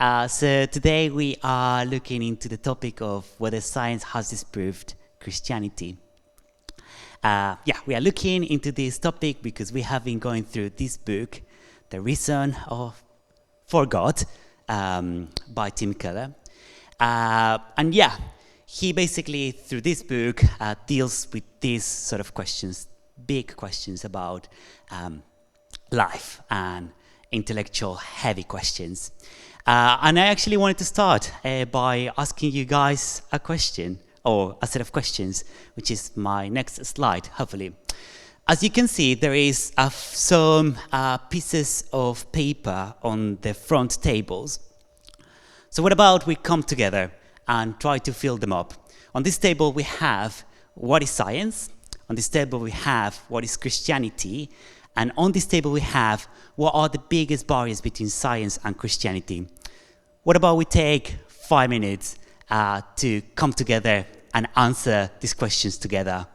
So today we are looking into the topic of whether science has disproved Christianity. We are looking into this topic because we have been going through this book, The Reason for God, by Tim Keller. He basically, through this book, deals with these sort of questions, big questions about life and intellectual heavy questions. And I actually wanted to start by asking you guys a question, or a set of questions, which is my next slide, hopefully. As you can see, there is some pieces of paper on the front tables. So what about we come together and try to fill them up? On this table we have what is science, on this table we have what is Christianity, and on this table we have what are the biggest barriers between science and Christianity. What about we take 5 minutes to come together and answer these questions together?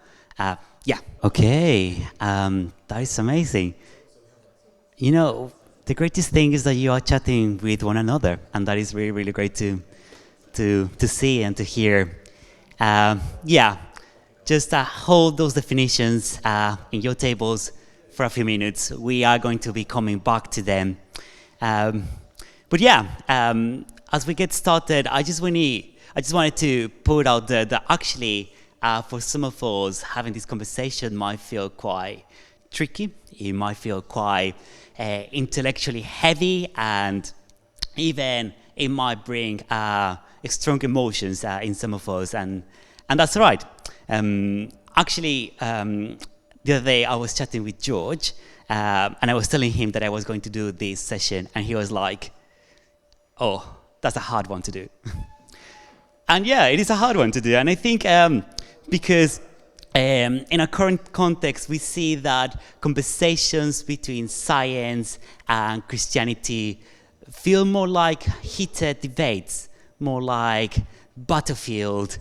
Okay, that is amazing. You know, the greatest thing is that you are chatting with one another, and that is really, really great to see and to hear. Just hold those definitions in your tables for a few minutes. We are going to be coming back to them. As we get started, I just wanted to put out there that actually, for some of us, having this conversation might feel quite tricky. It might feel quite intellectually heavy, and even it might bring strong emotions in some of us, and that's right. The other day I was chatting with Jorge, and I was telling him that I was going to do this session, and he was like, "Oh, that's a hard one to do." And yeah, it is a hard one to do, and I think because in our current context, we see that conversations between science and Christianity feel more like heated debates, more like battlefield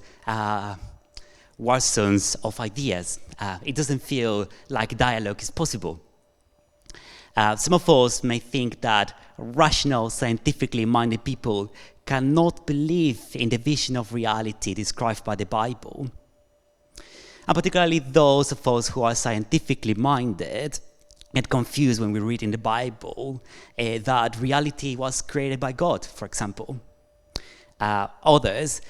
war zones of ideas. It doesn't feel like dialogue is possible. Some of us may think that rational, scientifically minded people cannot believe in the vision of reality described by the Bible. And particularly those of us who are scientifically minded get confused when we read in the Bible that reality was created by God, for example. Others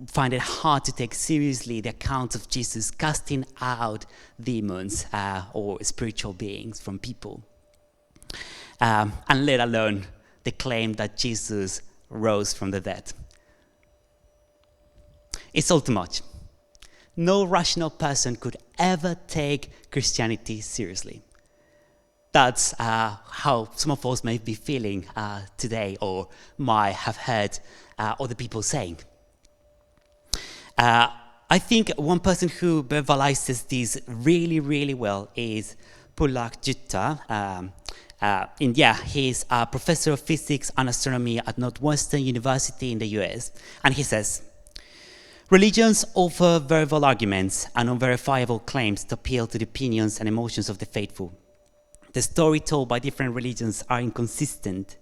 find it hard to take seriously the account of Jesus casting out demons or spiritual beings from people. And let alone the claim that Jesus rose from the dead. It's all too much. No rational person could ever take Christianity seriously. That's how some of us may be feeling today, or might have heard other people saying. I think one person who verbalizes this really, really well is Pulak Jutta. He's a professor of physics and astronomy at Northwestern University in the US. And he says, "Religions offer verbal arguments and unverifiable claims to appeal to the opinions and emotions of the faithful. The story told by different religions are inconsistent,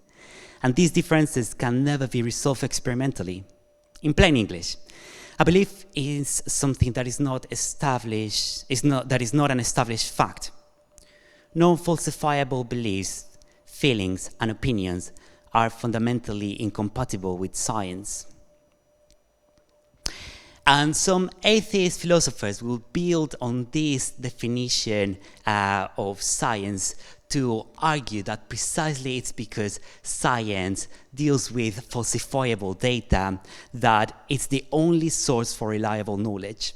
and these differences can never be resolved experimentally. In plain English, a belief is something that is not an established fact. Non-falsifiable beliefs, feelings, and opinions are fundamentally incompatible with science." And some atheist philosophers will build on this definition of science to argue that precisely it's because science deals with falsifiable data that it's the only source for reliable knowledge.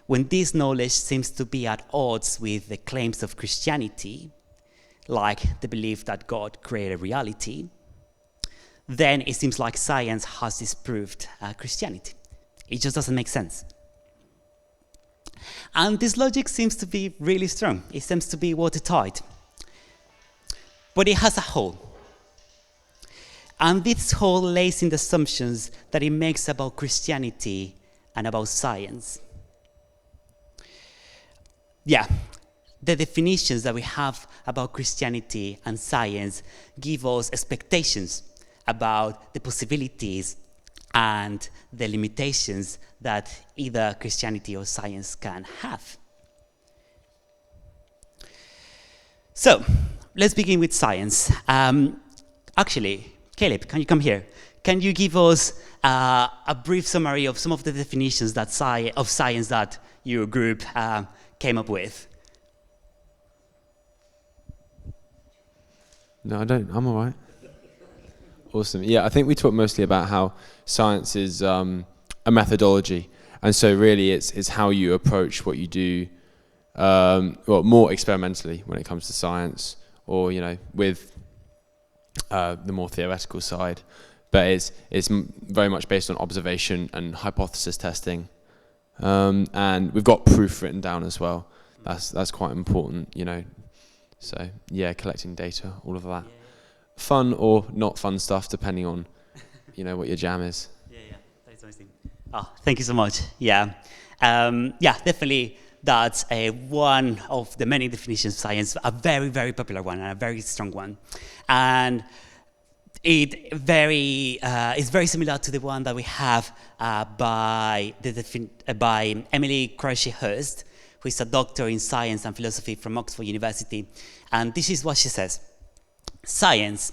When this knowledge seems to be at odds with the claims of Christianity, like the belief that God created reality, then it seems like science has disproved Christianity. It just doesn't make sense. And this logic seems to be really strong. It seems to be watertight. But it has a hole. And this hole lays in the assumptions that it makes about Christianity and about science. The definitions that we have about Christianity and science give us expectations about the possibilities and the limitations that either Christianity or science can have. So, let's begin with science. Actually, Caleb, can you come here? Can you give us a brief summary of some of the definitions that of science that your group came up with? No, I don't. I'm all right. Awesome. Yeah, I think we talked mostly about how science is a methodology. And so really it's how you approach what you do, well, more experimentally when it comes to science, or, with the more theoretical side. But it's very much based on observation and hypothesis testing. And we've got proof written down as well. That's quite important, So, yeah, collecting data, all of that. Fun or not fun stuff, depending on, what your jam is. Yeah, that's amazing. Oh, thank you so much. Yeah, definitely. That's one of the many definitions of science, a very, very popular one and a very strong one, and it's very similar to the one that we have by Emily Croce-Hurst, who is a doctor in science and philosophy from Oxford University, and this is what she says. Science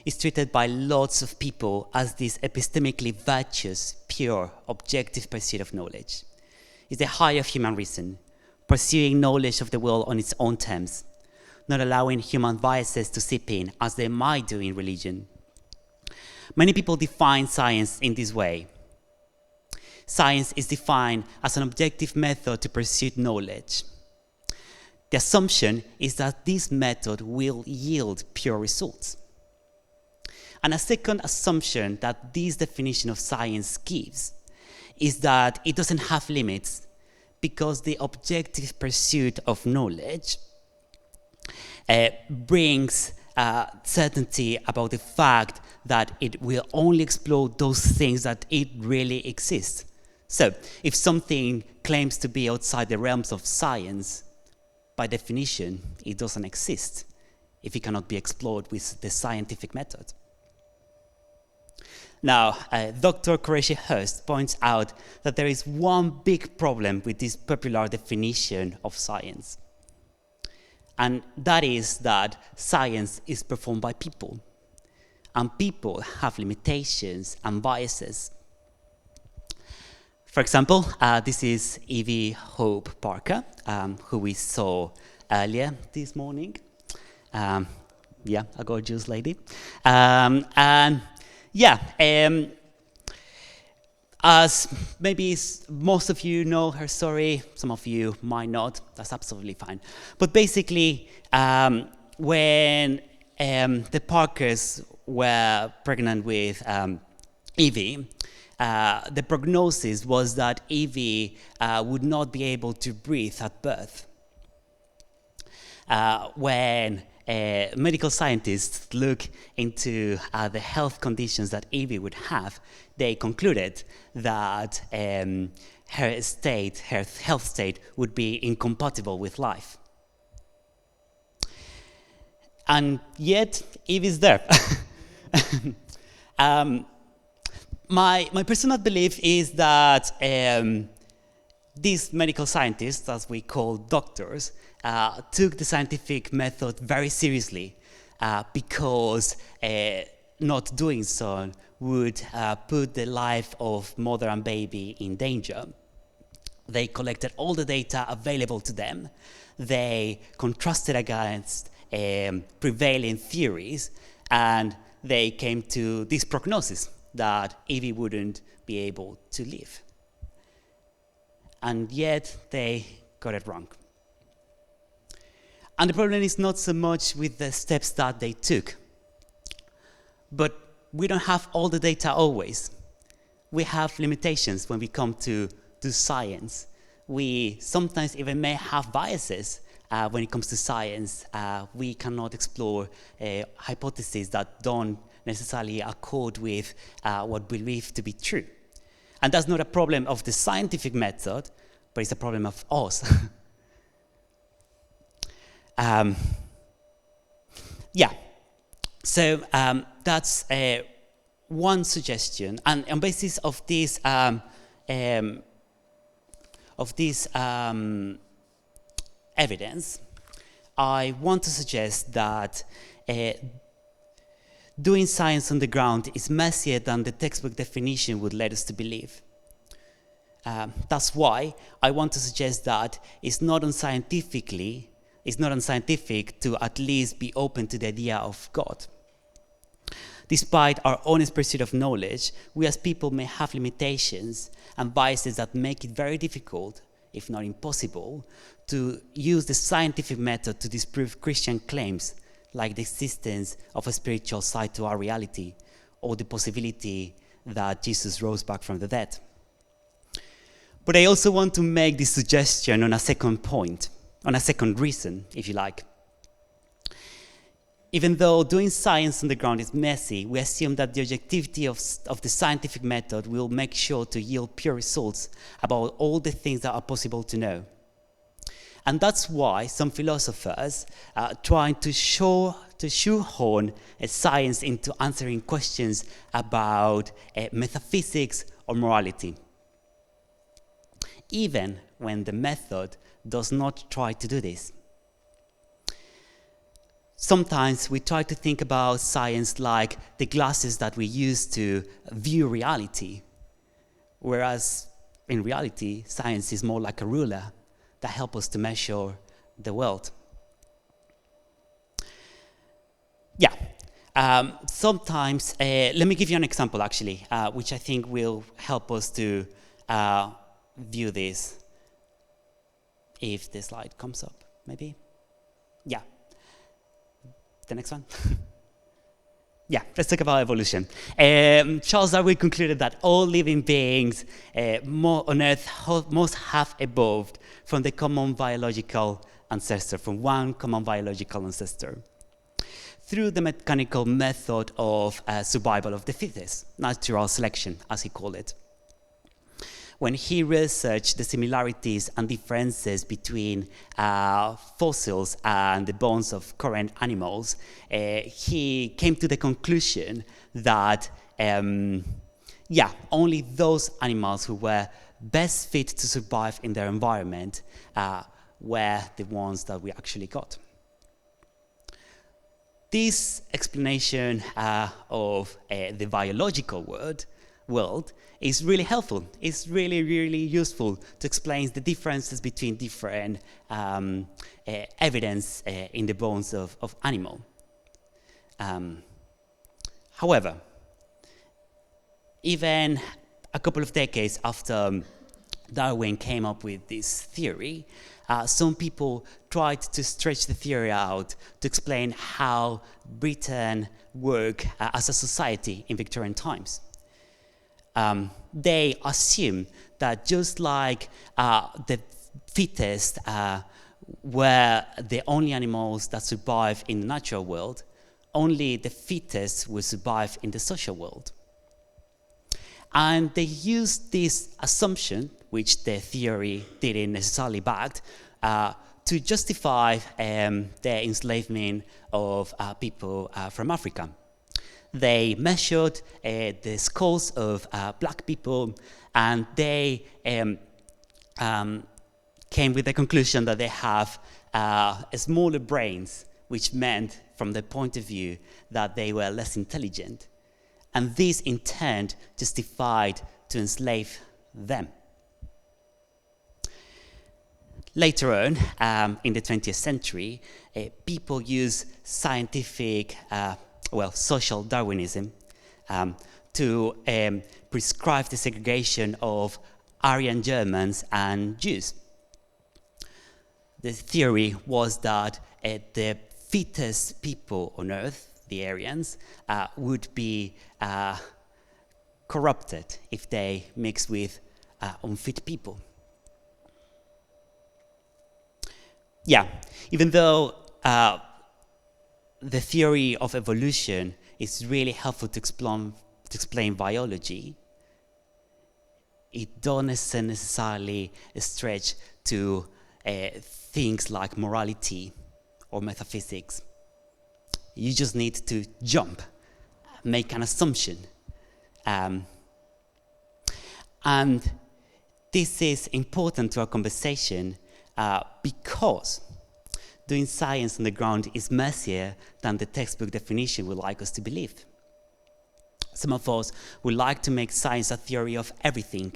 is treated by lots of people as this epistemically virtuous, pure, objective pursuit of knowledge. It's the high of human reason, pursuing knowledge of the world on its own terms, not allowing human biases to seep in as they might do in religion. Many people define science in this way. Science is defined as an objective method to pursue knowledge. The assumption is that this method will yield pure results. And a second assumption that this definition of science gives is that it doesn't have limits because the objective pursuit of knowledge brings certainty about the fact that it will only explore those things that it really exists. So, if something claims to be outside the realms of science, by definition, it doesn't exist if it cannot be explored with the scientific method. Now, Dr. Croce-Hurst points out that there is one big problem with this popular definition of science. And that is that science is performed by people. And people have limitations and biases. For example, this is Evie Hope Parker, who we saw earlier this morning. A gorgeous lady. As maybe most of you know her story, some of you might not, that's absolutely fine. But basically, when the Parkers were pregnant with Evie, the prognosis was that Evie would not be able to breathe at birth. When medical scientists look into the health conditions that Evie would have, they concluded that her health state would be incompatible with life. And yet, Evie's there. My personal belief is that these medical scientists, as we call doctors, took the scientific method very seriously because not doing so would put the life of mother and baby in danger. They collected all the data available to them. They contrasted against prevailing theories, and they came to this prognosis that Evie wouldn't be able to live. And yet they got it wrong. And the problem is not so much with the steps that they took, but we don't have all the data always. We have limitations when we come to science. We sometimes even may have biases when it comes to science. We cannot explore hypotheses that don't necessarily accord with what we believe to be true. And that's not a problem of the scientific method, but it's a problem of us. So that's one suggestion, and on basis of this evidence, I want to suggest that doing science on the ground is messier than the textbook definition would let us to believe. That's why I want to suggest that it's not unscientific to at least be open to the idea of God. Despite our honest pursuit of knowledge, we as people may have limitations and biases that make it very difficult, if not impossible, to use the scientific method to disprove Christian claims like the existence of a spiritual side to our reality or the possibility that Jesus rose back from the dead. But I also want to make this suggestion on a second point, on a second reason, if you like. Even though doing science on the ground is messy, we assume that the objectivity of the scientific method will make sure to yield pure results about all the things that are possible to know. And that's why some philosophers are trying to shoehorn science into answering questions about metaphysics or morality, even when the method does not try to do this. Sometimes we try to think about science like the glasses that we use to view reality, whereas in reality, science is more like a ruler that helps us to measure the world. Sometimes, let me give you an example actually, which I think will help us to view this. If the slide comes up, maybe? Yeah. The next one? Let's talk about evolution. Charles Darwin concluded that all living beings on Earth must have evolved from the common biological ancestor, from one common biological ancestor, through the mechanical method of survival of the fittest, natural selection, as he called it. When he researched the similarities and differences between fossils and the bones of current animals, he came to the conclusion that only those animals who were best fit to survive in their environment were the ones that we actually got. This explanation of the biological world is really helpful. It's really, really useful to explain the differences between different evidence in the bones of animal. However, even a couple of decades after Darwin came up with this theory, some people tried to stretch the theory out to explain how Britain worked as a society in Victorian times. They assume that just like the fittest were the only animals that survive in the natural world, only the fittest will survive in the social world. And they used this assumption, which the theory didn't necessarily back, to justify the enslavement of people from Africa. They measured the skulls of black people, and they came with the conclusion that they have smaller brains, which meant, from the point of view, that they were less intelligent. And this, in turn, justified to enslave them. Later on, in the 20th century, people used scientific social Darwinism to prescribe the segregation of Aryan Germans and Jews. The theory was that the fittest people on Earth, the Aryans, would be corrupted if they mix with unfit people. Even though the theory of evolution is really helpful to explain biology, it doesn't necessarily stretch to things like morality or metaphysics. You just need to jump, make an assumption, And this is important to our conversation because doing science on the ground is messier than the textbook definition would like us to believe. Some of us would like to make science a theory of everything.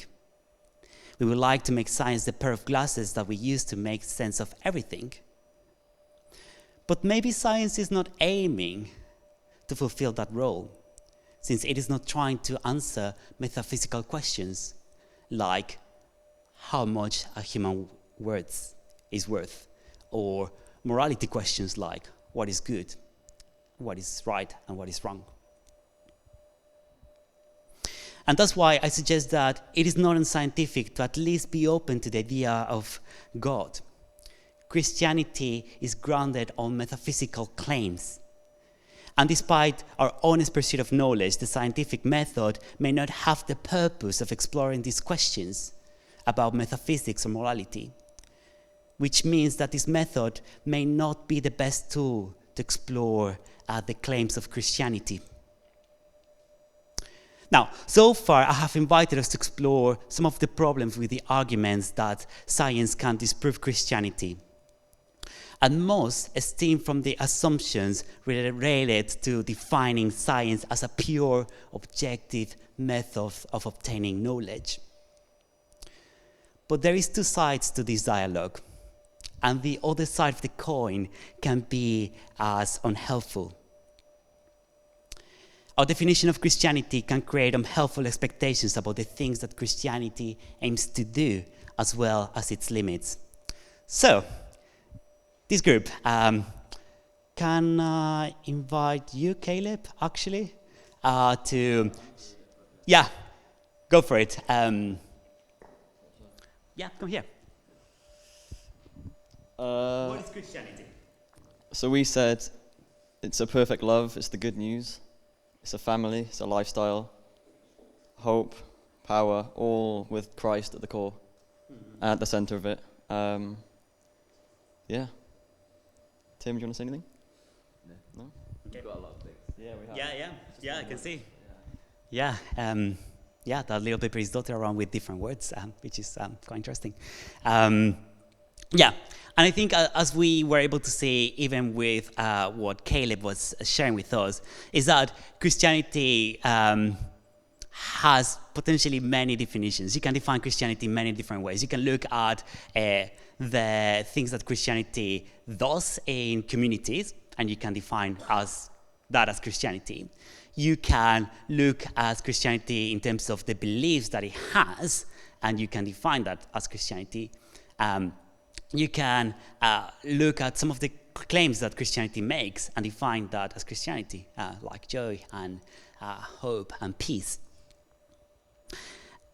We would like to make science the pair of glasses that we use to make sense of everything. But maybe science is not aiming to fulfill that role, since it is not trying to answer metaphysical questions like how much a human worth is worth, or morality questions like what is good, what is right, and what is wrong. And that's why I suggest that it is not unscientific to at least be open to the idea of God. Christianity is grounded on metaphysical claims. And despite our honest pursuit of knowledge, the scientific method may not have the purpose of exploring these questions about metaphysics or morality, which means that this method may not be the best tool to explore the claims of Christianity. Now, so far I have invited us to explore some of the problems with the arguments that science can disprove Christianity. And most stem from the assumptions related to defining science as a pure, objective method of obtaining knowledge. But there is two sides to this dialogue, and the other side of the coin can be as unhelpful. Our definition of Christianity can create unhelpful expectations about the things that Christianity aims to do, as well as its limits. So, this group, can I invite you, Caleb, actually, to, yeah, go for it. Yeah, come here. What is Christianity? So we said it's a perfect love, it's the good news. It's a family, it's a lifestyle, hope, power, all with Christ at the core, at the center of it. Yeah. Tim, do you want to say anything? No? Okay. We've got a lot of things. Yeah, we have. Yeah, I can see. Yeah, that little paper is dotted around with different words, which is quite interesting. Yeah, and I think as we were able to see, even with what Caleb was sharing with us, is that Christianity has potentially many definitions. You can define Christianity in many different ways. You can look at the things that Christianity does in communities, and you can define that as Christianity. You can look at Christianity in terms of the beliefs that it has, and you can define that as Christianity. You can look at some of the claims that Christianity makes and define that as Christianity, like joy and hope and peace.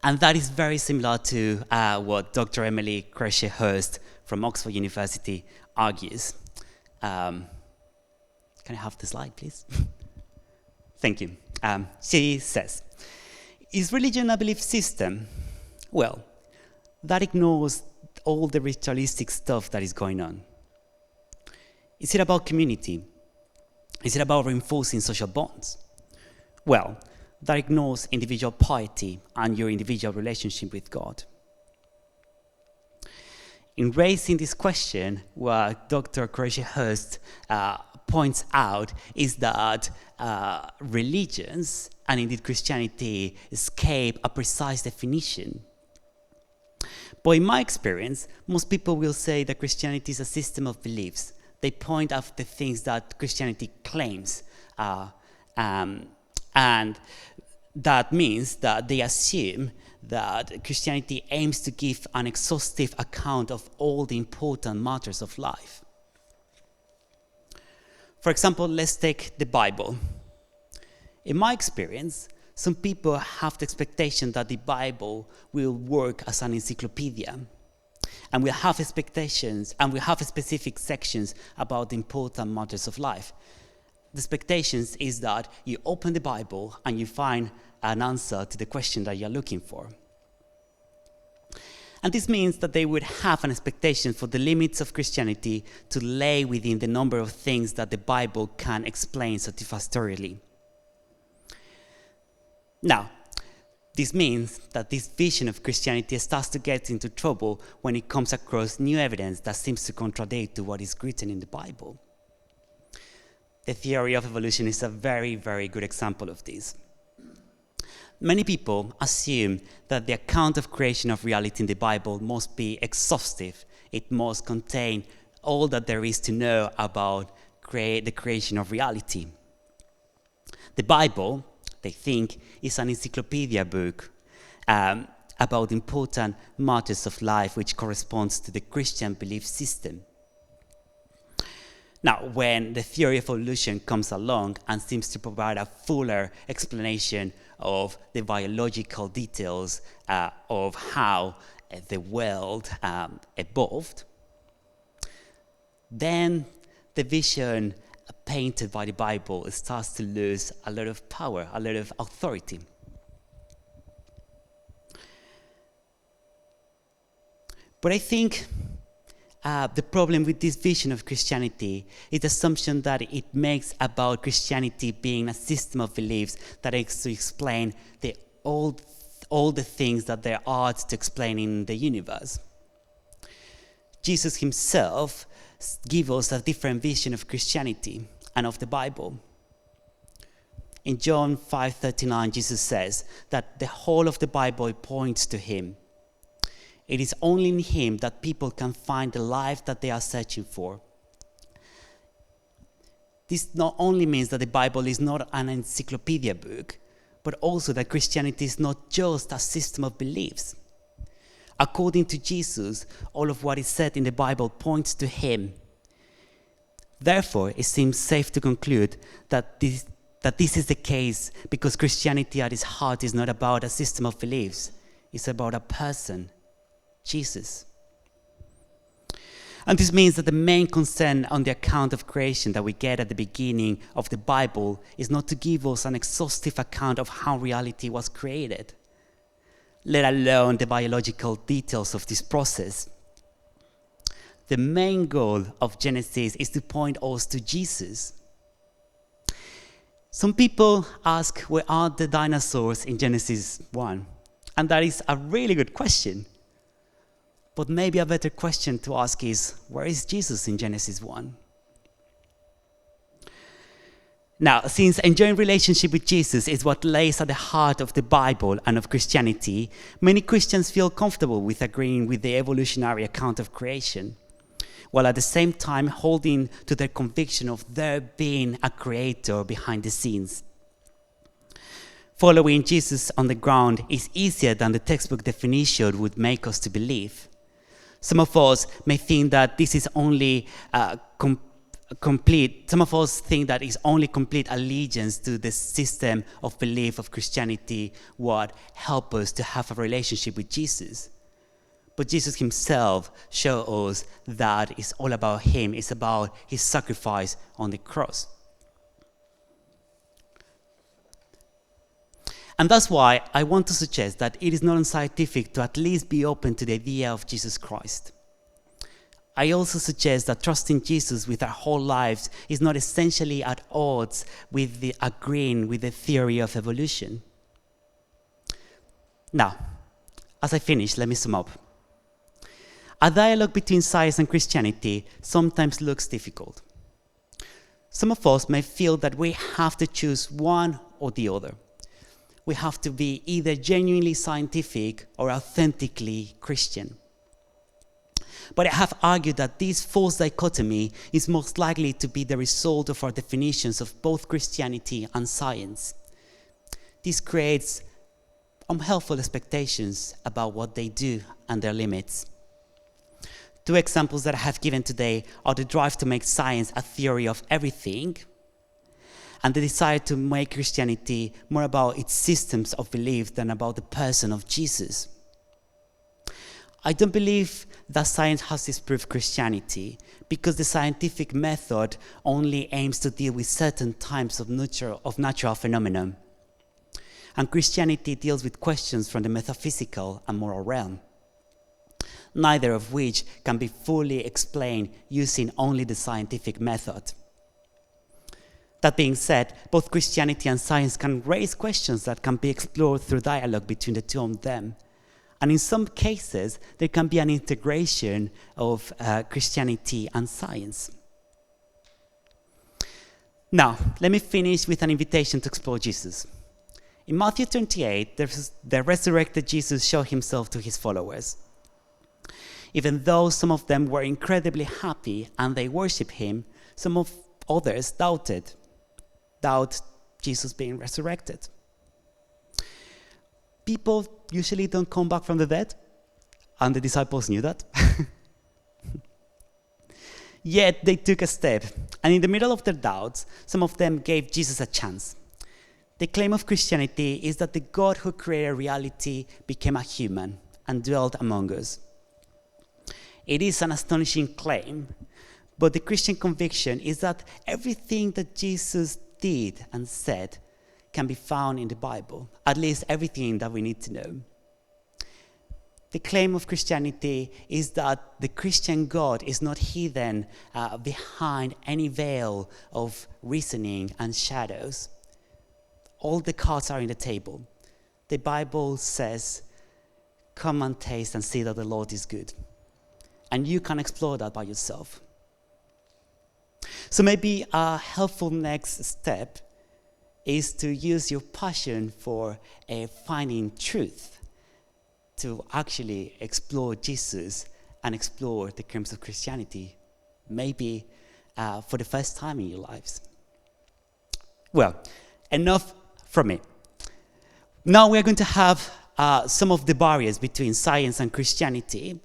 And that is very similar to what Dr. Emily Crochet-Hurst from Oxford University argues. Can I have the slide, please? Thank you. She says, is religion a belief system? Well, that ignores all the ritualistic stuff that is going on. Is it about community? Is it about reinforcing social bonds? Well, that ignores individual piety and your individual relationship with God. In raising this question, what Dr. Crochet-Hurst points out is that religions, and indeed Christianity, escape a precise definition. But in my experience, most people will say that Christianity is a system of beliefs. They point out the things that Christianity claims, and that means that they assume that Christianity aims to give an exhaustive account of all the important matters of life. For example, let's take the Bible. In my experience, some people have the expectation that the Bible will work as an encyclopedia, and we have expectations, and we have specific sections about the important matters of life. The expectations is that you open the Bible and you find an answer to the question that you're looking for. And this means that they would have an expectation for the limits of Christianity to lay within the number of things that the Bible can explain satisfactorily. Now, This means that this vision of Christianity starts to get into trouble when it comes across new evidence that seems to contradict to what is written in the Bible. The theory of evolution is a very, very good example of this. Many people assume that the account of creation of reality in the Bible must be exhaustive. It must contain all that there is to know about the creation of reality. The Bible, they think, is an encyclopedia book about important matters of life which corresponds to the Christian belief system. Now, when the theory of evolution comes along and seems to provide a fuller explanation of the biological details of how the world evolved, then the vision painted by the Bible starts to lose a lot of power, a lot of authority. But I think the problem with this vision of Christianity is the assumption that it makes about Christianity being a system of beliefs that is to explain all the things that there are to explain in the universe. Jesus himself gives us a different vision of Christianity and of the Bible. In John 5:39, Jesus says that the whole of the Bible points to him. It is only in him that people can find the life that they are searching for. This not only means that the Bible is not an encyclopedia book, but also that Christianity is not just a system of beliefs. According to Jesus, all of what is said in the Bible points to him. Therefore, it seems safe to conclude that this is the case because Christianity at its heart is not about a system of beliefs. It's about a person, Jesus. And this means that the main concern on the account of creation that we get at the beginning of the Bible is not to give us an exhaustive account of how reality was created, let alone the biological details of this process. The main goal of Genesis is to point us to Jesus. Some people ask, where are the dinosaurs in Genesis 1? And that is a really good question. But maybe a better question to ask is, where is Jesus in Genesis 1? Now, since enjoying relationship with Jesus is what lays at the heart of the Bible and of Christianity, many Christians feel comfortable with agreeing with the evolutionary account of creation, while at the same time holding to their conviction of there being a creator behind the scenes. Following Jesus on the ground is easier than the textbook definition would make us to believe. Some of us may think that this is only complete. Some of us think that it's only complete allegiance to the system of belief of Christianity what help us to have a relationship with Jesus. But Jesus himself shows us that it's all about him. It's about his sacrifice on the cross. And that's why I want to suggest that it is not unscientific to at least be open to the idea of Jesus Christ. I also suggest that trusting Jesus with our whole lives is not essentially at odds with agreeing with the theory of evolution. Now, as I finish, let me sum up. A dialogue between science and Christianity sometimes looks difficult. Some of us may feel that we have to choose one or the other. We have to be either genuinely scientific or authentically Christian. But I have argued that this false dichotomy is most likely to be the result of our definitions of both Christianity and science. This creates unhelpful expectations about what they do and their limits. Two examples that I have given today are the drive to make science a theory of everything, and the desire to make Christianity more about its systems of belief than about the person of Jesus. I don't believe that science has disproved Christianity, because the scientific method only aims to deal with certain types of natural phenomena. And Christianity deals with questions from the metaphysical and moral realm, neither of which can be fully explained using only the scientific method. That being said, both Christianity and science can raise questions that can be explored through dialogue between the two of them. And in some cases, there can be an integration of Christianity and science. Now, let me finish with an invitation to explore Jesus. In Matthew 28, the resurrected Jesus showed himself to his followers. Even though some of them were incredibly happy and they worshiped him, some of others doubted Jesus being resurrected. People usually don't come back from the dead, and the disciples knew that. Yet they took a step, and in the middle of their doubts, some of them gave Jesus a chance. The claim of Christianity is that the God who created reality became a human and dwelt among us. It is an astonishing claim, but the Christian conviction is that everything that Jesus did and said can be found in the Bible, at least everything that we need to know. The claim of Christianity is that the Christian God is not hidden behind any veil of reasoning and shadows. All the cards are in the table. The Bible says, "Come and taste and see that the Lord is good." And you can explore that by yourself. So maybe a helpful next step is to use your passion for finding truth to actually explore Jesus and explore the claims of Christianity, maybe for the first time in your lives. Well, enough from me. Now we're going to have some of the barriers between science and Christianity,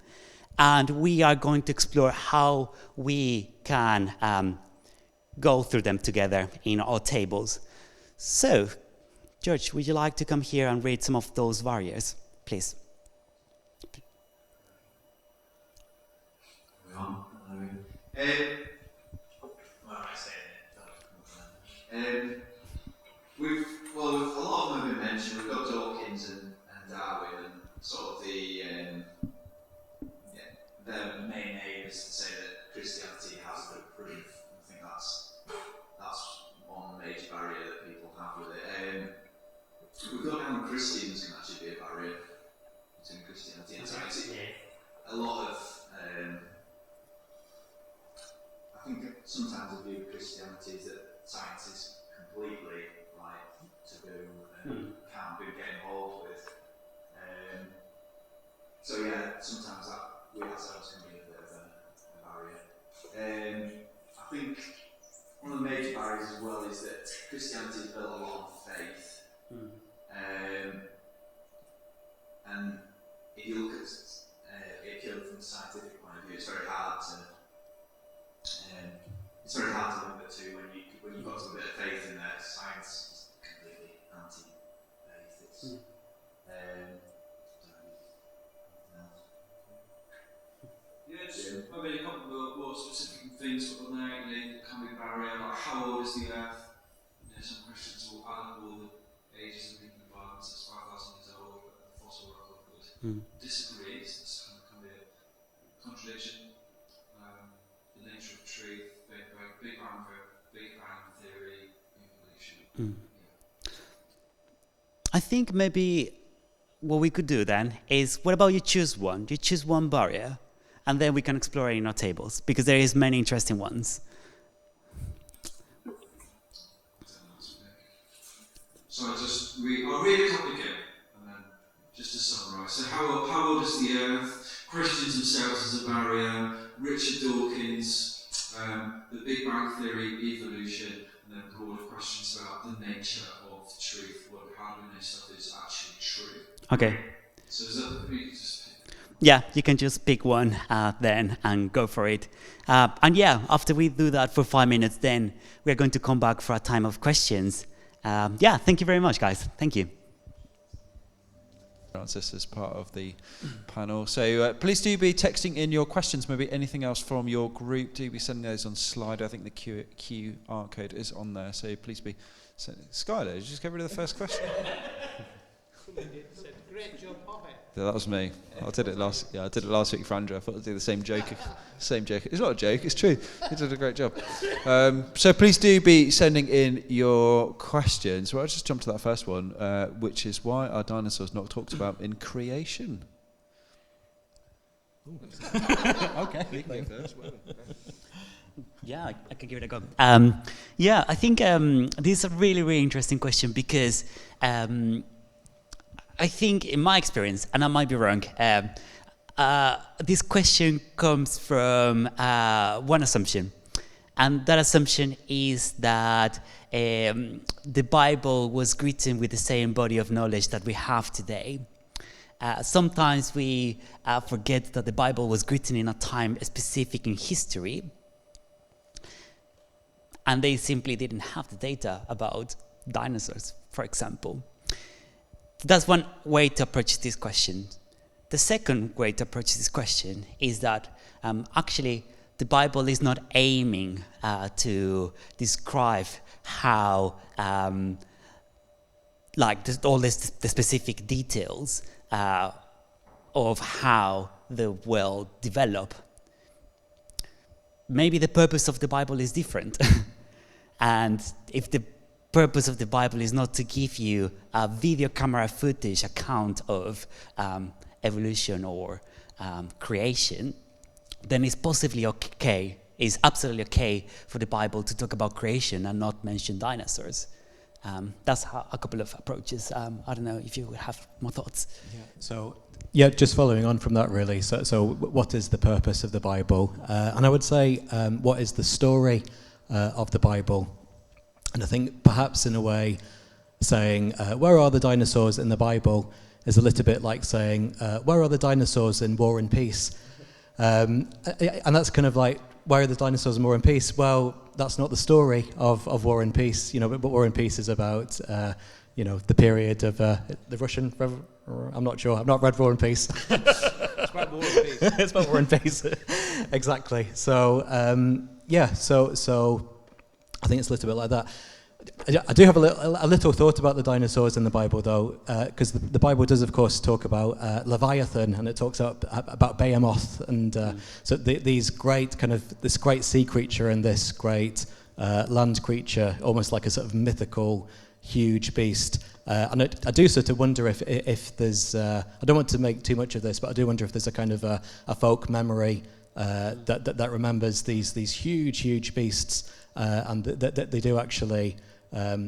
and we are going to explore how we can go through them together in our tables. So, George, would you like to come here and read some of those barriers, please? We've a lot of them have been mentioned. We've got Dawkins and Darwin and sort of their main aim is to say that Christianity has good proof. I think that's one major barrier that people have with it. We've got how Christians can actually be a barrier between Christianity and science. A lot of I think sometimes the view of Christianity is that science is completely taboo and can't be get involved with. Sometimes that we ourselves can be a bit of a barrier. I think one of the major barriers as well is that Christianity is built a lot on faith. And if you look at it purely from a scientific point of view, it's very hard to link the two when you've got a bit of faith in there. Science is completely anti-faith. Maybe a couple of more specific things on there that can be a barrier, like how old is the Earth? Some Christians will add all the ages and thinking the Bible says 5,000 years old, but the fossil record would disagree. So this can be a contradiction. The nature of truth, Big Bang theory, evolution. I think maybe what we could do then is, what about you choose one? You choose one barrier, and then we can explore it in our tables, because there is many interesting ones. So I'll read a couple again, and then just to summarise. So how old is the Earth? Christians themselves as a barrier. Richard Dawkins, the Big Bang theory, evolution, and then broader questions about the nature of truth. How do we know stuff is actually true? Okay. So is that we can just pick? Yeah, you can just pick one then and go for it. After we do that for 5 minutes, then we're going to come back for a time of questions. Thank you very much, guys. Thank you. Francis as part of the panel. So please do be texting in your questions, maybe anything else from your group. Do be sending those on Slido. I think the QR code is on there, so please be sending. Skylar, did you just get rid of the first question? Yeah, that was me. I did it last. Yeah, I did it last week for Andrew. I thought I'd do the same joke. Same joke. It's not a joke. It's true. You did a great job. So please do be sending in your questions. Well, I'll just jump to that first one, which is why are dinosaurs not talked about in creation? Okay. You can go first. Yeah, I can give it a go. Yeah, I think this is a really, really interesting question because I think in my experience, and I might be wrong, this question comes from one assumption. And that assumption is that the Bible was written with the same body of knowledge that we have today. Sometimes we forget that the Bible was written in a time specific in history, and they simply didn't have the data about dinosaurs, for example. That's one way to approach this question. The second way to approach this question is that actually the Bible is not aiming to describe how, all the specific details of how the world developed. Maybe the purpose of the Bible is different. And if the purpose of the Bible is not to give you a video camera footage account of evolution or creation, then it's possibly okay, it's absolutely okay for the Bible to talk about creation and not mention dinosaurs. That's a couple of approaches. I don't know if you have more thoughts. Yeah. So, yeah, just following on from that, really. So what is the purpose of the Bible? And I would say, what is the story of the Bible? And I think perhaps in a way, saying, where are the dinosaurs in the Bible is a little bit like saying, where are the dinosaurs in War and Peace? And that's kind of like, where are the dinosaurs in War and Peace? Well, that's not the story of War and Peace, but War and Peace is about, the period of the Russian, I'm not sure, I've not read War and Peace. It's about War and Peace. It's about War and Peace, exactly. So, so I think it's a little bit like that. I do have a little thought about the dinosaurs in the Bible, though, because the Bible does, of course, talk about Leviathan, and it talks about Behemoth, and so this great sea creature and this great land creature, almost like a sort of mythical, huge beast. And I do sort of wonder if there's, I don't want to make too much of this, but I do wonder if there's a kind of a folk memory that remembers these huge beasts, and that they do actually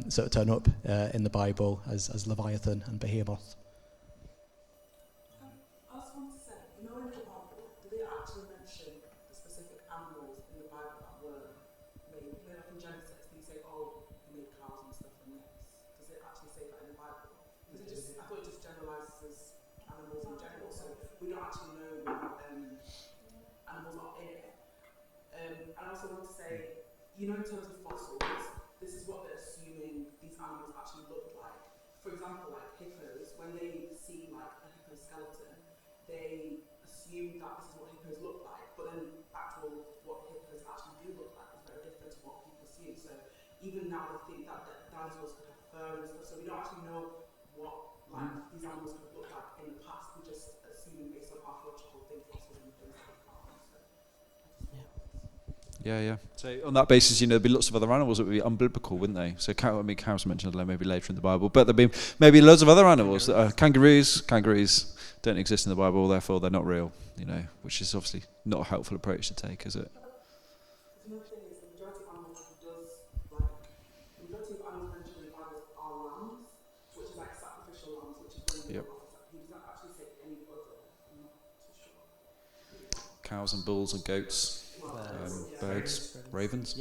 sort of turn up in the Bible as Leviathan and Behemoth. I was going to say, in the Bible, do they actually mention the specific animals in the Bible that were made? Like in Genesis, they say, oh, you made cows and stuff from this. Does it actually say that in the Bible? I thought it just generalizes animals in general, so we don't actually know what animals are in it. And I also want to say, in terms of fossils, this is what they're assuming these animals actually look like. For example, like hippos, when they see like a hippo skeleton, they assume that this is what hippos look like, but then what hippos actually do look like is very different to what people assume. So even now they think that dinosaurs could have fur and stuff, so we don't actually know what these animals could look like in the past. We just assume based on archaeological things, fossils and things that we found. Yeah. So on that basis, there'd be lots of other animals that would be unbiblical, wouldn't they? So cows mentioned maybe later in the Bible, but there'd be maybe loads of other animals. Kangaroos don't exist in the Bible, therefore they're not real. Which is obviously not a helpful approach to take, is it? Another thing is the majority of animals mentioned in the Bible are lambs, which is like sacrificial lambs, which is when they he does not actually say any other. I'm not too sure. Cows and bulls and goats. Birds, ravens,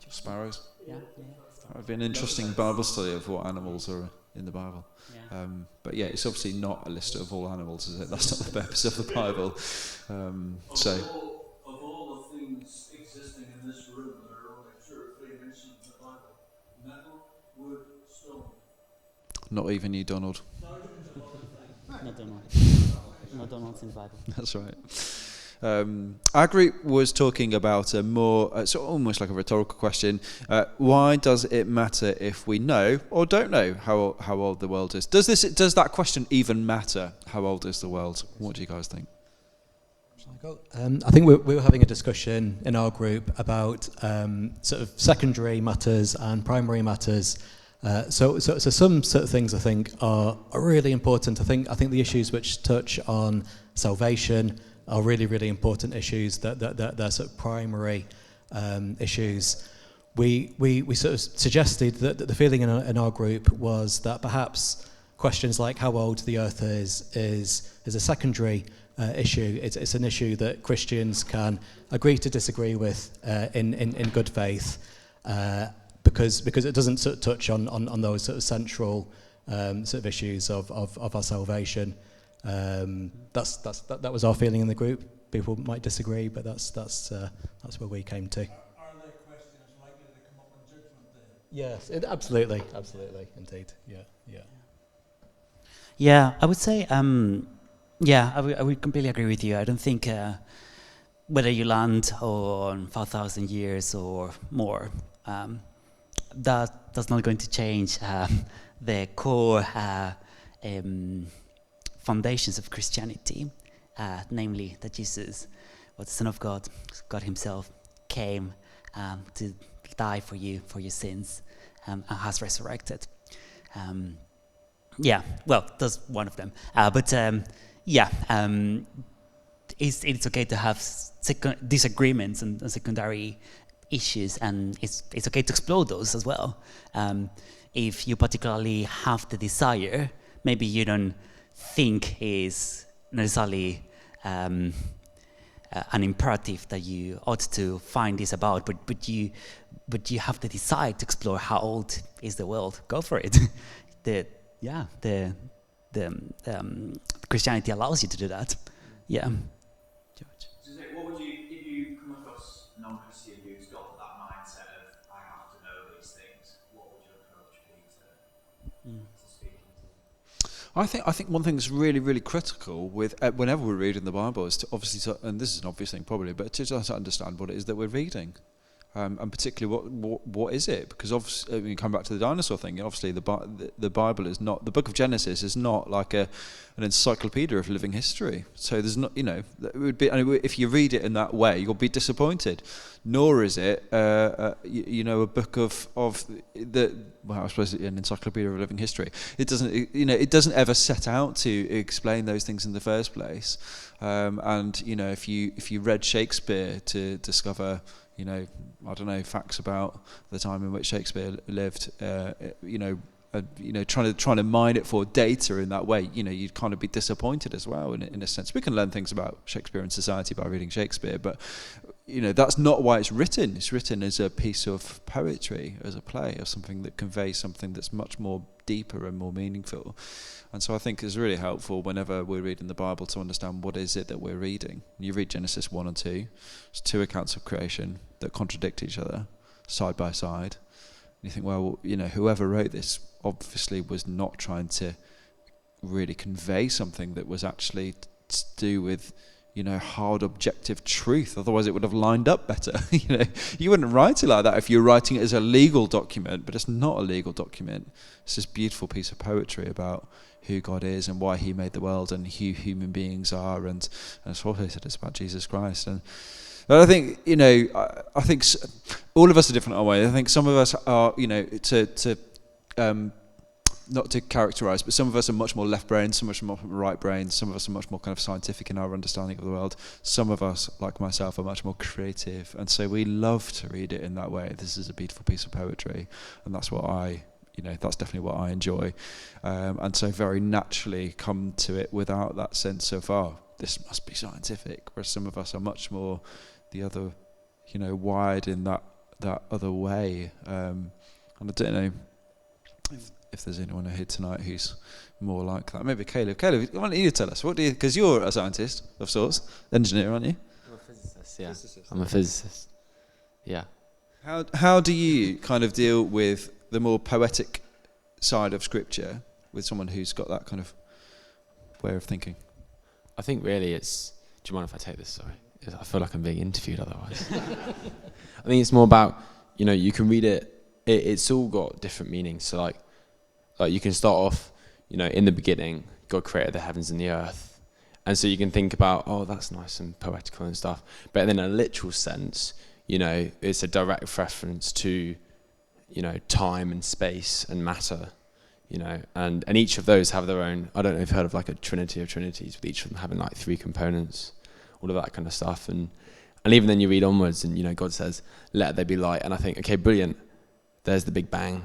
sparrows. That would be an interesting Bible study of what animals are in the Bible. But yeah, it's obviously not a list of all animals, is it? That's not the purpose of the Bible. Of all the things existing in this room, there are only 2 or 3 mentioned in the Bible: metal, wood, stone. Not even you, Donald. Not Donald. Not Donald's in the Bible. That's right. Our group was talking about a more, sort of almost like a rhetorical question. Why does it matter if we know or don't know how old the world is? Does that question even matter? How old is the world? What do you guys think? I think we were having a discussion in our group about sort of secondary matters and primary matters. So some sort of things I think are really important. I think the issues which touch on salvation are really, really important issues. That they're sort of primary issues. We sort of suggested that the feeling in our group was that perhaps questions like how old the earth is a secondary issue. It's an issue that Christians can agree to disagree with in good faith, because it doesn't sort of touch on those sort of central sort of issues of our salvation. That was our feeling in the group. People might disagree, but that's where we came to. Are they questions likely to come up on Judgment Day? Yes, absolutely, indeed, yeah. Yeah, I would say, I would completely agree with you. I don't think whether you land on 5,000 years or more, that's not going to change the core foundations of Christianity, namely that Jesus was the Son of God, God himself, came to die for you, for your sins, and has resurrected. That's one of them. It's okay to have disagreements and secondary issues, and it's okay to explore those as well. If you particularly have the desire, maybe you don't think is necessarily an imperative that you ought to find this about, but you have the desire to explore how old is the world. Go for it. Christianity allows you to do that. Yeah. George. So what would you, if you come across a non-Christian who's got that mindset of I have to know these things, what would your approach be to speaking to them? I think one thing that's really, really critical with whenever we're reading the Bible is to obviously, and this is an obvious thing probably, but to just understand what it is that we're reading. And particularly, what is it? Because obviously, when you come back to the dinosaur thing, obviously the Bible is not, the book of Genesis is not like an encyclopedia of living history. So there's not, it would be, if you read it in that way, you'll be disappointed. Nor is it, a book of the, well, I suppose an encyclopedia of living history. It doesn't ever set out to explain those things in the first place. If you read Shakespeare to discover, I don't know, facts about the time in which Shakespeare lived, trying to mine it for data in that way, you'd kind of be disappointed as well in a sense. We can learn things about Shakespeare and society by reading Shakespeare, but that's not why it's written. It's written as a piece of poetry, as a play, or something that conveys something that's much more deeper and more meaningful. And so I think it's really helpful whenever we're reading the Bible to understand what is it that we're reading. You read Genesis 1 and 2, it's two accounts of creation that contradict each other side by side. And you think, well, whoever wrote this obviously was not trying to really convey something that was actually to do with, hard objective truth. Otherwise it would have lined up better. You wouldn't write it like that if you're writing it as a legal document, but it's not a legal document. It's this beautiful piece of poetry about who God is and why he made the world and who human beings are, and as Jorge said, it's about Jesus Christ. And I think, I think all of us are different, aren't we? I think some of us are, not to characterize, but some of us are much more left-brained, some of us are much more right-brained, some of us are much more kind of scientific in our understanding of the world. Some of us, like myself, are much more creative, and so we love to read it in that way. This is a beautiful piece of poetry, and that's what that's definitely what I enjoy. And so very naturally come to it without that sense of, this must be scientific, whereas some of us are much more the other, wired in that other way. And I don't know if there's anyone here tonight who's more like that. Maybe Caleb. Caleb, why don't you tell us? Because you're a scientist of sorts, engineer, aren't you? I'm a physicist, yeah. I'm a physicist, yeah. How do you kind of deal with the more poetic side of Scripture with someone who's got that kind of way of thinking? I think really it's... Do you mind if I take this? Sorry. I feel like I'm being interviewed otherwise. I think it's more about, you can read it. It's all got different meanings. So like you can start off, in the beginning, God created the heavens and the earth. And so you can think about, oh, that's nice and poetical and stuff. But then in a literal sense, it's a direct reference to, time and space and matter, and each of those have their own, I don't know if you've heard of like a trinity of trinities, with each of them having like 3 components, all of that kind of stuff. And even then you read onwards and, God says, let there be light. And I think, okay, brilliant. There's the Big Bang,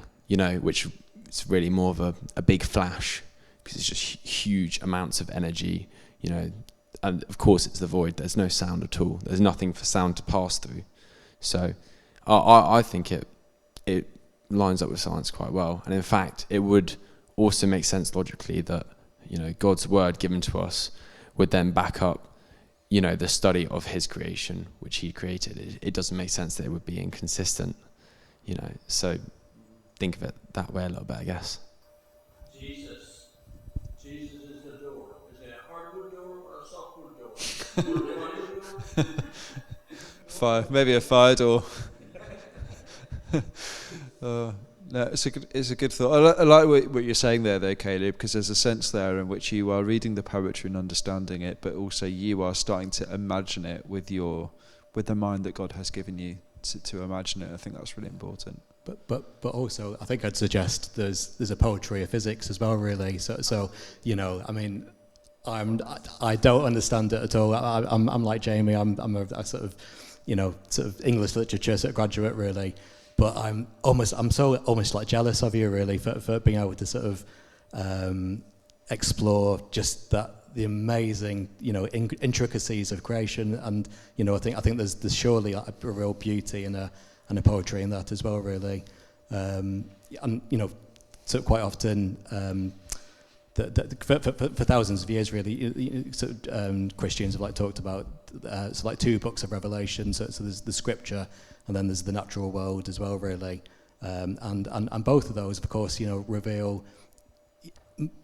which is really more of a big flash, because it's just huge amounts of energy, and of course it's the void. There's no sound at all. There's nothing for sound to pass through. So I think it lines up with science quite well. And in fact, it would also make sense logically that, God's word given to us would then back up, the study of his creation, which he created. It doesn't make sense that it would be inconsistent, so think of it that way a little bit, I guess. Jesus is the door. Is it a hardwood door or a softwood door? Fire, maybe a fire door. No, it's a good thought. I like what you're saying there, though, Caleb, because there's a sense there in which you are reading the poetry and understanding it, but also you are starting to imagine it with the mind that God has given you to imagine it. I think that's really important. But also, I think I'd suggest there's a poetry of physics as well, really. So I mean, I don't understand it at all. I'm like Jamie. I'm a sort of English literature sort of graduate, really. But I'm almost like jealous of you, really, for being able to sort of explore just the amazing intricacies of creation. And I think there's surely a real beauty and a poetry in that as well, really. And so quite often for thousands of years, really, Christians have talked about 2 books of Revelation. So there's the Scripture, and then there's the natural world as well, really. And both of those, of course, reveal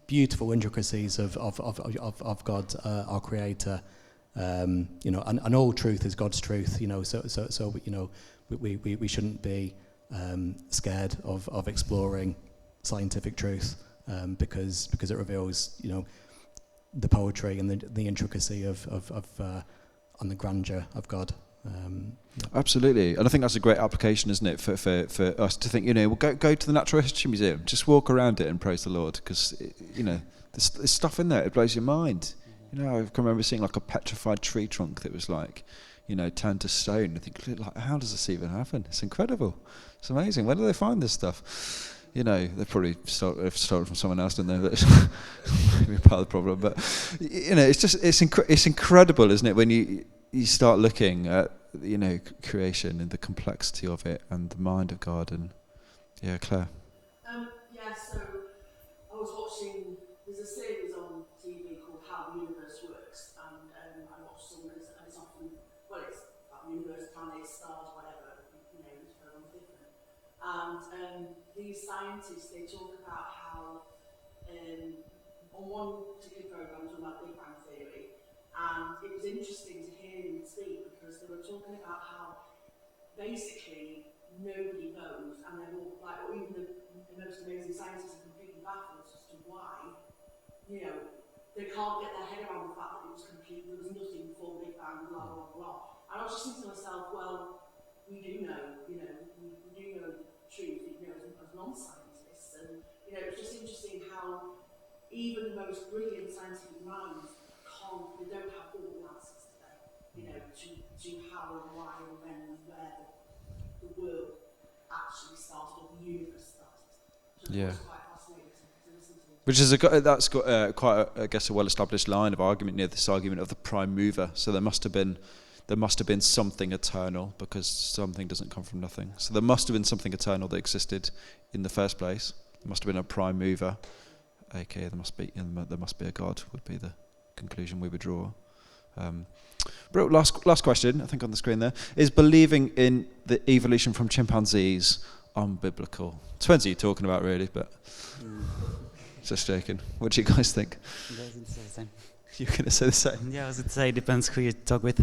beautiful intricacies of God, our Creator. And all truth is God's truth. So we shouldn't be scared of exploring scientific truth, because it reveals the poetry and the intricacy of and the grandeur of God. Absolutely, and I think that's a great application, isn't it, for us to think, we'll go to the Natural History Museum, just walk around it and praise the Lord, because there's stuff in there, it blows your mind. I can remember seeing like a petrified tree trunk that was turned to stone. I think, how does this even happen? It's incredible. It's amazing. Where do they find this stuff? They probably stole it from someone else, didn't they? That's maybe part of the problem. But it's incredible, isn't it, when you start looking at creation and the complexity of it and the mind of God. And Claire. So I was watching. There's a series on TV called How the Universe Works, and I watched some, and it's often it's about the universe, planets, stars, whatever. It's very different. And these scientists, they talk about how on one particular program, talking about Big Bang Theory, and it was interesting to hear them speak, because they were talking about how basically nobody knows, and they're all or even the most amazing scientists are completely baffled as to why, they can't get their head around the fact that it was complete, there was nothing before Big Bang, blah, blah, blah. And I was just thinking to myself, well, we do know, we do know truth, as non-scientists, and, it's just interesting how even the most brilliant scientific minds they don't have all the answers today, to how and why and when and where the world actually started, or the universe started. So it's quite fascinating to listen to. Which is that's got quite, a well-established line of argument near this argument of the prime mover. So there must have been something eternal, because something doesn't come from nothing. So there must have been something eternal that existed in the first place. There must have been a prime mover, aka there must be a God, would be the conclusion we would draw. Last question, I think on the screen there, is believing in the evolution from chimpanzees unbiblical? Depends who you're talking about, really, but just joking. What do you guys think? I was going to say the same. You're going to say the same? Yeah, I was going to say it depends who you talk with.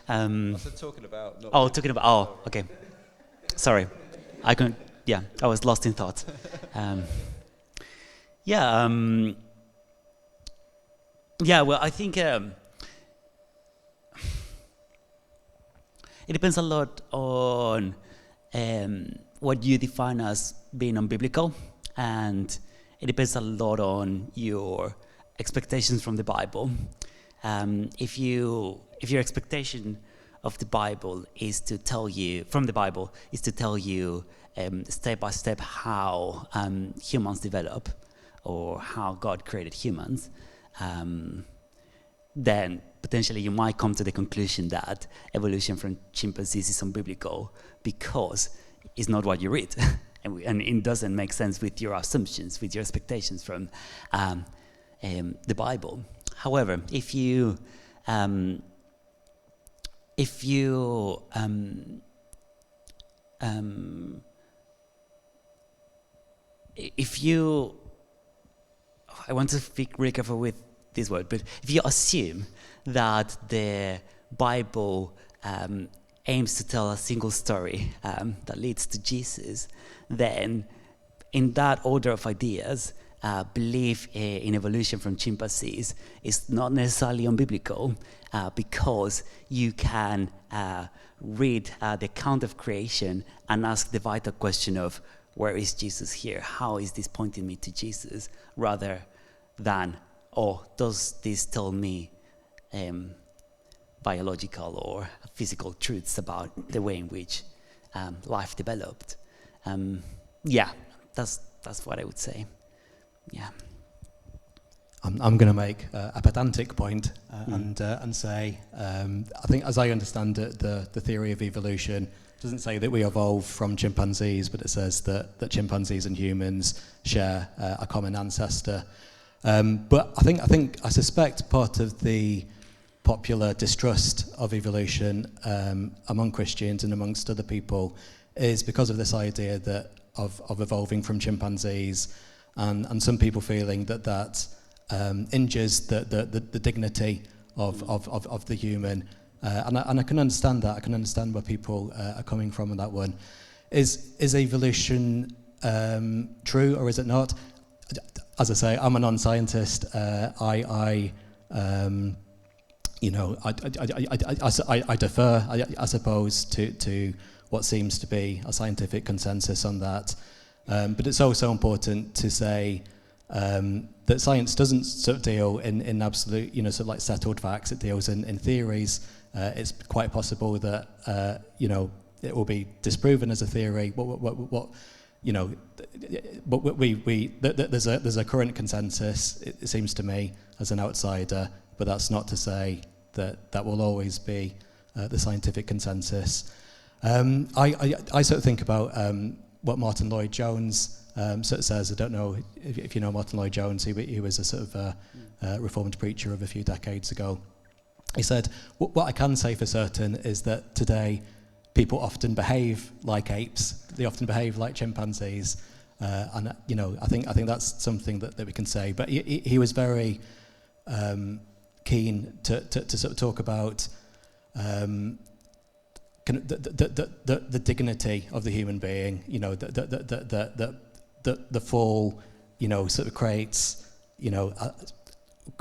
I said talking about. Not Oh, talking about. Oh, okay. Sorry, I couldn't. Yeah, I was lost in thought. Yeah. Yeah. Well, I think it depends a lot on what you define as being unbiblical, and it depends a lot on your expectations from the Bible. If your expectation of the Bible is to tell you, from the Bible, is to tell you step by step how humans develop or how God created humans, then potentially you might come to the conclusion that evolution from chimpanzees is unbiblical because it's not what you read. And it doesn't make sense with your assumptions, with your expectations from the Bible. However, if you I want to be really careful with this word, but if you assume that the Bible aims to tell a single story that leads to Jesus, then in that order of ideas, belief in evolution from chimpanzees is not necessarily unbiblical, because you can read the account of creation and ask the vital question of, where is Jesus here? How is this pointing me to Jesus? Rather than, does this tell me biological or physical truths about the way in which life developed? Yeah, that's what I would say. Yeah. I'm going to make a pedantic point and say, I think, as I understand it, the theory of evolution doesn't say that we evolved from chimpanzees, but it says that chimpanzees and humans share a common ancestor. But I suspect part of the popular distrust of evolution among Christians and amongst other people is because of this idea that of evolving from chimpanzees, and some people feeling that injures the dignity of the human. And I can understand that. I can understand where people are coming from on that one. Is evolution true or is it not? As I say, I'm a non-scientist. I defer, I suppose, to what seems to be a scientific consensus on that. But it's also important to say that science doesn't sort of deal in absolute, sort of like settled facts. It deals in theories. It's quite possible that it will be disproven as a theory. There's a current consensus. It seems to me, as an outsider, but that's not to say that will always be the scientific consensus. I sort of think about what Martin Lloyd-Jones sort of says. I don't know if you know Martin Lloyd-Jones. He was a sort of Reformed preacher of a few decades ago. He said, what I can say for certain is that today people often behave like apes. They often behave like chimpanzees. And I think that's something that we can say. But he was very keen to sort of talk about kind of the dignity of the human being. The fall, sort of creates,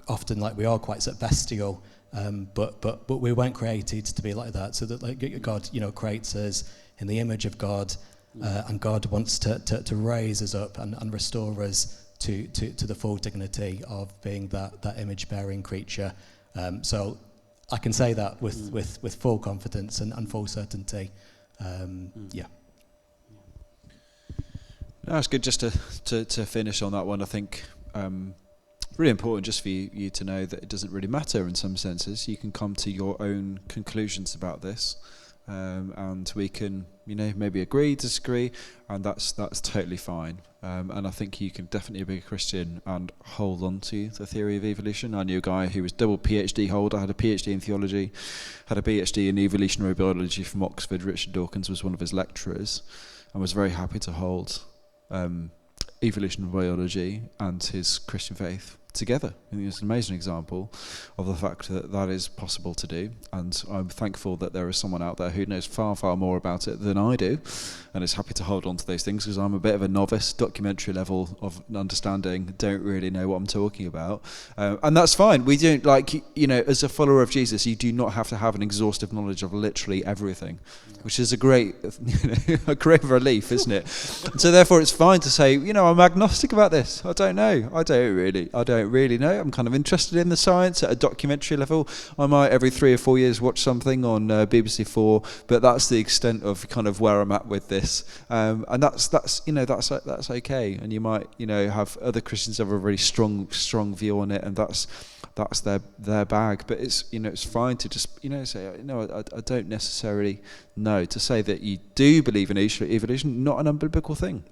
often, like, we are quite sort of bestial. But we weren't created to be like that. So that, like, God, creates us in the image of God, and God wants to raise us up and restore us to the full dignity of being that image-bearing creature. So I can say that with full confidence and full certainty. Yeah. No, it's good just to finish on that one. I think really important just for you to know that it doesn't really matter in some senses. You can come to your own conclusions about this, and we can, maybe agree, disagree, and that's totally fine. And I think you can definitely be a Christian and hold on to the theory of evolution. I knew a guy who was double PhD holder, had a PhD in theology, had a PhD in evolutionary biology from Oxford. Richard Dawkins was one of his lecturers, and was very happy to hold evolutionary biology and his Christian faith together. I think it's an amazing example of the fact that that is possible to do, and I'm thankful that there is someone out there who knows far, far more about it than I do, and is happy to hold on to those things, because I'm a bit of a novice, documentary level of understanding, don't really know what I'm talking about, and that's fine. We don't, as a follower of Jesus, you do not have to have an exhaustive knowledge of literally everything, which is a great relief, isn't it? And so therefore it's fine to say, I'm agnostic about this. I don't know. I don't really know. I'm kind of interested in the science at a documentary level. I might every 3 or 4 years watch something on BBC 4, but that's the extent of kind of where I'm at with this. And that's okay. And you might have other Christians have a really strong view on it, and that's their bag. But it's fine to just say I don't necessarily know. To say that you do believe in evolution, not an unbiblical thing.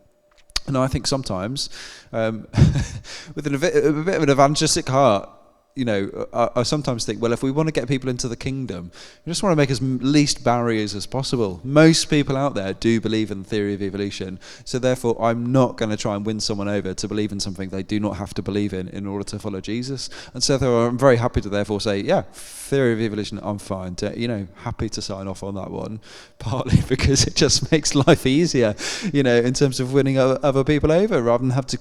And I think sometimes, with a bit of an evangelistic heart, I sometimes think, well, if we want to get people into the kingdom, we just want to make as least barriers as possible. Most people out there do believe in the theory of evolution, so therefore I'm not going to try and win someone over to believe in something they do not have to believe in order to follow Jesus. And so therefore I'm very happy to therefore say, yeah, theory of evolution, I'm fine. Happy to sign off on that one, partly because it just makes life easier, in terms of winning other people over, rather than have to,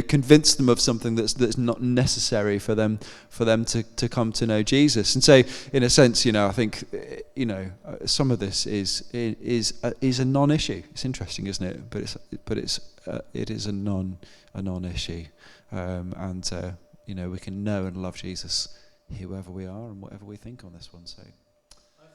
convince them of something that's not necessary for them to come to know Jesus. And so, in a sense, I think, some of this is a non-issue. It's interesting, isn't it? But it is a non-issue, and we can know and love Jesus, whoever we are and whatever we think on this one. So.